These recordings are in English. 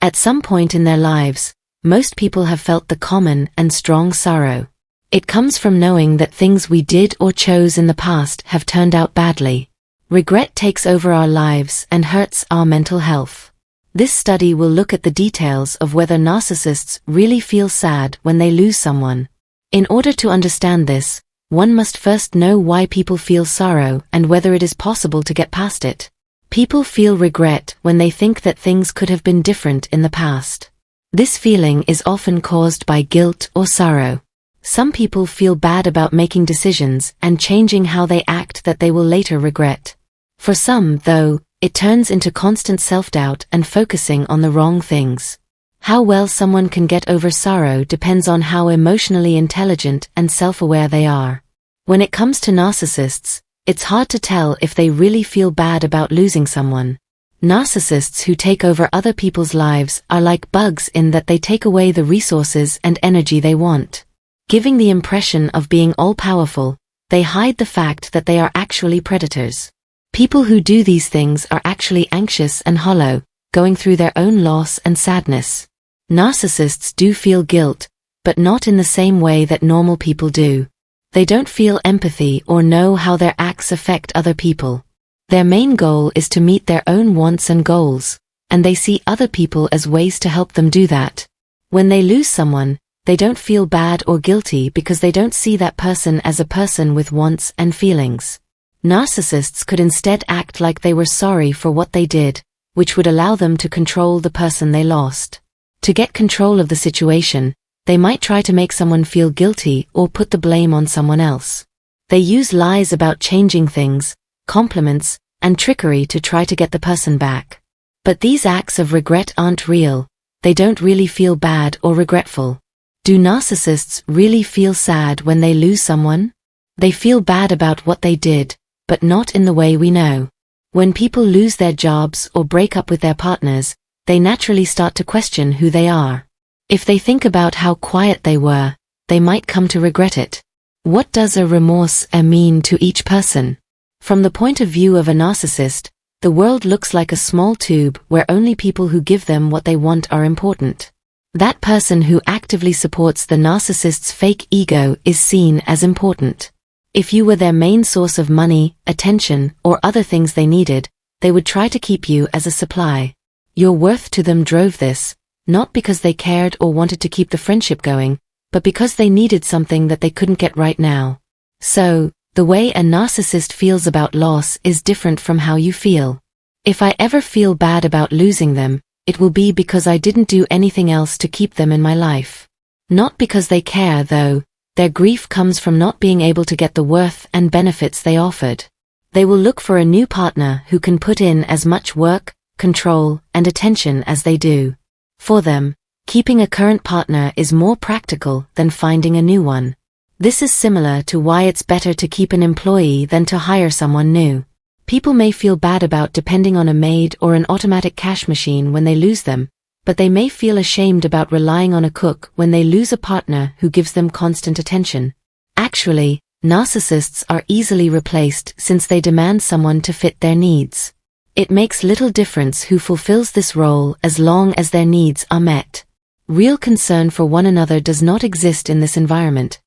At some point in their lives, most people have felt the common and strong sorrow. It comes from knowing that things we did or chose in the past have turned out badly. Regret takes over our lives and hurts our mental health. This study will look at the details of whether narcissists really feel sad when they lose someone. In order to understand this, one must first know why people feel sorrow and whether it is possible to get past it. People feel regret when they think that things could have been different in the past. This feeling is often caused by guilt or sorrow. Some people feel bad about making decisions and changing how they act that they will later regret. For some, though, it turns into constant self-doubt and focusing on the wrong things. How well someone can get over sorrow depends on how emotionally intelligent and self-aware they are. When it comes to narcissists, it's hard to tell if they really feel bad about losing someone. Narcissists who take over other people's lives are like bugs in that they take away the resources and energy they want. Giving the impression of being all-powerful, they hide the fact that they are actually predators. People who do these things are actually anxious and hollow, going through their own loss and sadness. Narcissists do feel guilt, but not in the same way that normal people do. They don't feel empathy or know how their acts affect other people. Their main goal is to meet their own wants and goals, and they see other people as ways to help them do that. When they lose someone, they don't feel bad or guilty because they don't see that person as a person with wants and feelings. Narcissists could instead act like they were sorry for what they did, which would allow them to control the person they lost. To get control of the situation, they might try to make someone feel guilty or put the blame on someone else. They use lies about changing things, compliments, and trickery to try to get the person back. But these acts of regret aren't real. They don't really feel bad or regretful. Do narcissists really feel sad when they lose someone? They feel bad about what they did, but not in the way we know. When people lose their jobs or break up with their partners, they naturally start to question who they are. If they think about how quiet they were, they might come to regret it. What does a remorse mean to each person? From the point of view of a narcissist, the world looks like a small tube where only people who give them what they want are important. That person who actively supports the narcissist's fake ego is seen as important. If you were their main source of money, attention, or other things they needed, they would try to keep you as a supply. Your worth to them drove this, not because they cared or wanted to keep the friendship going, but because they needed something that they couldn't get right now. So, the way a narcissist feels about loss is different from how you feel. If I ever feel bad about losing them, it will be because I didn't do anything else to keep them in my life. Not because they care, though. Their grief comes from not being able to get the worth and benefits they offered. They will look for a new partner who can put in as much work, control, and attention as they do. For them, keeping a current partner is more practical than finding a new one. This is similar to why it's better to keep an employee than to hire someone new. People may feel bad about depending on a maid or an automatic cash machine when they lose them, but they may feel ashamed about relying on a cook when they lose a partner who gives them constant attention. Actually, narcissists are easily replaced since they demand someone to fit their needs. It makes little difference who fulfills this role as long as their needs are met. Real concern for one another does not exist in this environment.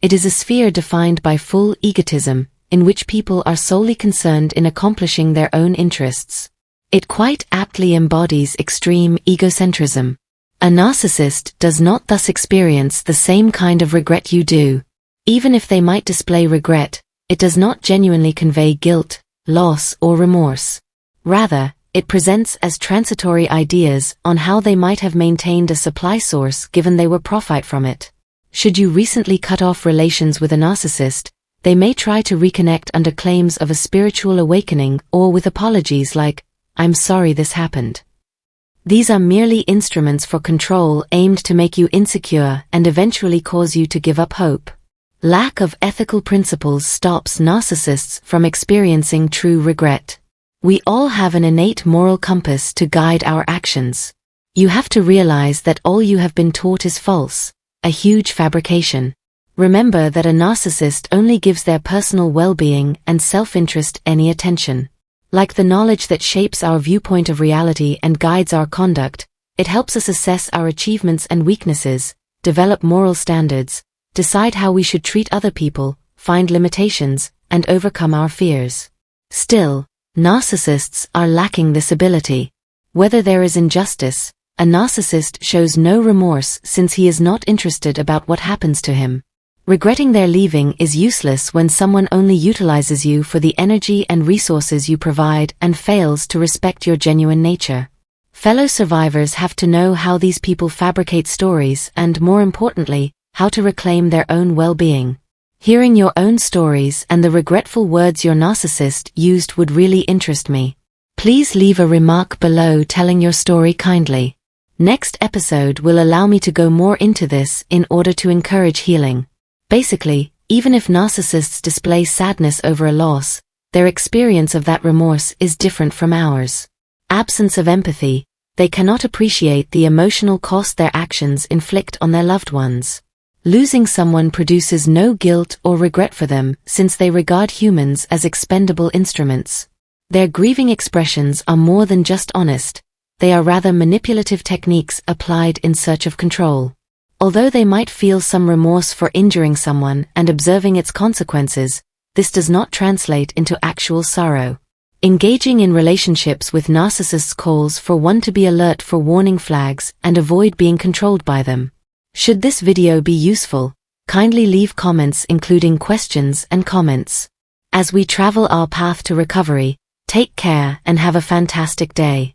It is a sphere defined by full egotism, in which people are solely concerned in accomplishing their own interests. It quite aptly embodies extreme egocentrism. A narcissist does not thus experience the same kind of regret you do. Even if they might display regret, it does not genuinely convey guilt, loss, or remorse. Rather, it presents as transitory ideas on how they might have maintained a supply source given they were profit from it. Should you recently cut off relations with a narcissist, they may try to reconnect under claims of a spiritual awakening or with apologies like, "I'm sorry this happened." These are merely instruments for control aimed to make you insecure and eventually cause you to give up hope. Lack of ethical principles stops narcissists from experiencing true regret. We all have an innate moral compass to guide our actions. You have to realize that all you have been taught is false, a huge fabrication. Remember that a narcissist only gives their personal well-being and self-interest any attention. Like the knowledge that shapes our viewpoint of reality and guides our conduct, It helps us assess our achievements and weaknesses, develop moral standards, decide how we should treat other people, find limitations, and overcome our fears. Still, narcissists are lacking this ability. Whether there is injustice, a narcissist shows no remorse since he is not interested about what happens to him. Regretting their leaving is useless when someone only utilizes you for the energy and resources you provide and fails to respect your genuine nature. Fellow survivors have to know how these people fabricate stories and, more importantly, how to reclaim their own well-being. Hearing your own stories and the regretful words your narcissist used would really interest me. Please leave a remark below telling your story kindly. Next episode will allow me to go more into this in order to encourage healing. Basically, even if narcissists display sadness over a loss, their experience of that remorse is different from ours. Absence of empathy, they cannot appreciate the emotional cost their actions inflict on their loved ones. Losing someone produces no guilt or regret for them since they regard humans as expendable instruments. Their grieving expressions are more than just honest, they are rather manipulative techniques applied in search of control. Although they might feel some remorse for injuring someone and observing its consequences, this does not translate into actual sorrow. Engaging in relationships with narcissists calls for one to be alert for warning flags and avoid being controlled by them. Should this video be useful, kindly leave comments including questions and comments. As we travel our path to recovery, take care and have a fantastic day.